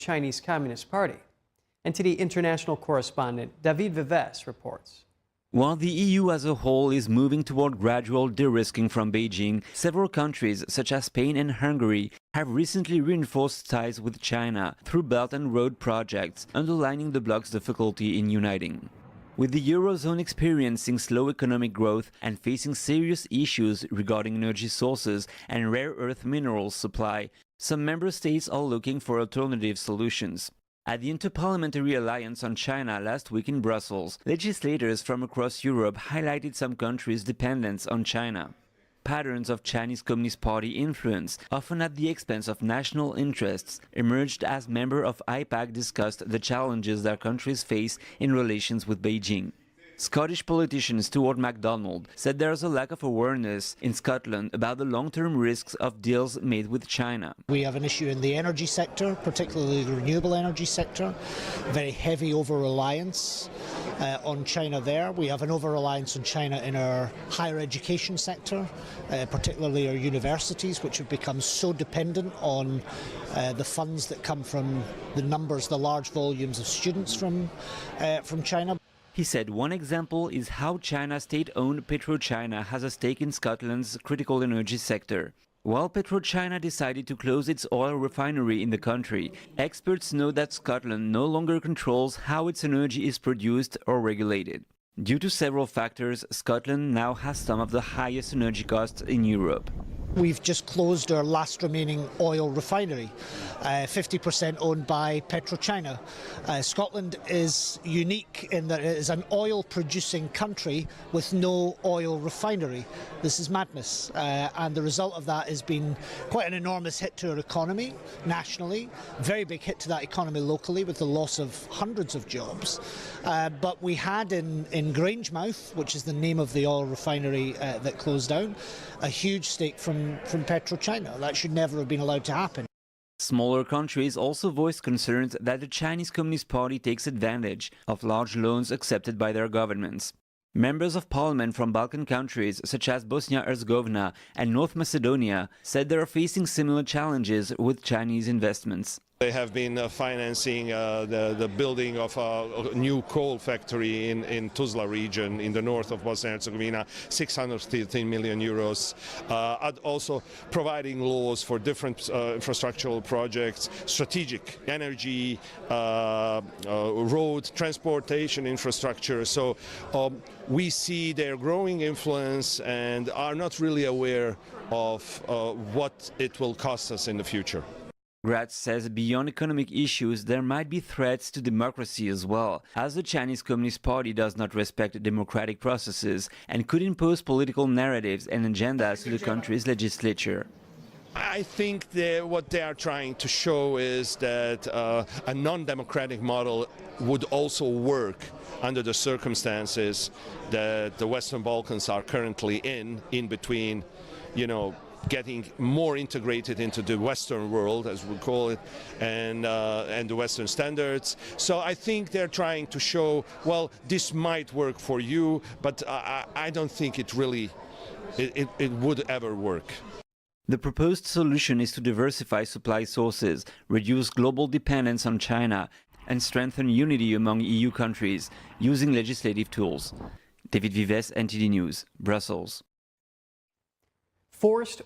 Chinese Communist Party. NTD international correspondent David Vives reports. While the EU as a whole is moving toward gradual de-risking from Beijing, several countries, such as Spain and Hungary, have recently reinforced ties with China through Belt and Road projects, underlining the bloc's difficulty in uniting. With the Eurozone experiencing slow economic growth and facing serious issues regarding energy sources and rare earth minerals supply, some member states are looking for alternative solutions. At the Interparliamentary Alliance on China last week in Brussels, legislators from across Europe highlighted some countries' dependence on China. Patterns of Chinese Communist Party influence, often at the expense of national interests, emerged as members of IPAC discussed the challenges their countries face in relations with Beijing. Scottish politician Stuart MacDonald said there is a lack of awareness in Scotland about the long-term risks of deals made with China. We have an issue in the energy sector, particularly the renewable energy sector, very heavy over-reliance on China there. We have an over-reliance on China in our higher education sector, particularly our universities, which have become so dependent on the funds that come from the large volumes of students from China. He said one example is how China's state-owned PetroChina has a stake in Scotland's critical energy sector. While PetroChina decided to close its oil refinery in the country, experts know that Scotland no longer controls how its energy is produced or regulated. Due to several factors, Scotland now has some of the highest energy costs in Europe. We've just closed our last remaining oil refinery, 50% owned by PetroChina. Scotland is unique in that it is an oil-producing country with no oil refinery. This is madness, and the result of that has been quite an enormous hit to our economy nationally, very big hit to that economy locally with the loss of hundreds of jobs. But we had in Grangemouth, which is the name of the oil refinery that closed down, a huge stake from PetroChina. That should never have been allowed to happen. Smaller countries also voiced concerns that the Chinese Communist Party takes advantage of large loans accepted by their governments. Members of parliament from Balkan countries such as Bosnia-Herzegovina and North Macedonia said they are facing similar challenges with Chinese investments. They have been financing the building of a new coal factory in Tuzla region in the north of Bosnia-Herzegovina, 613 million euros. Also providing laws for different infrastructural projects, strategic energy, road, transportation infrastructure. So we see their growing influence and are not really aware of what it will cost us in the future. Gratz says beyond economic issues, there might be threats to democracy as well, as the Chinese Communist Party does not respect democratic processes and could impose political narratives and agendas to the country's legislature. I think what they are trying to show is that a non-democratic model would also work under the circumstances that the Western Balkans are currently in between, getting more integrated into the Western world, as we call it, and the Western standards. So I think they're trying to show, well, this might work for you, but I don't think it would ever work. The proposed solution is to diversify supply sources, reduce global dependence on China, and strengthen unity among EU countries using legislative tools. David Vives, NTD News, Brussels. Forced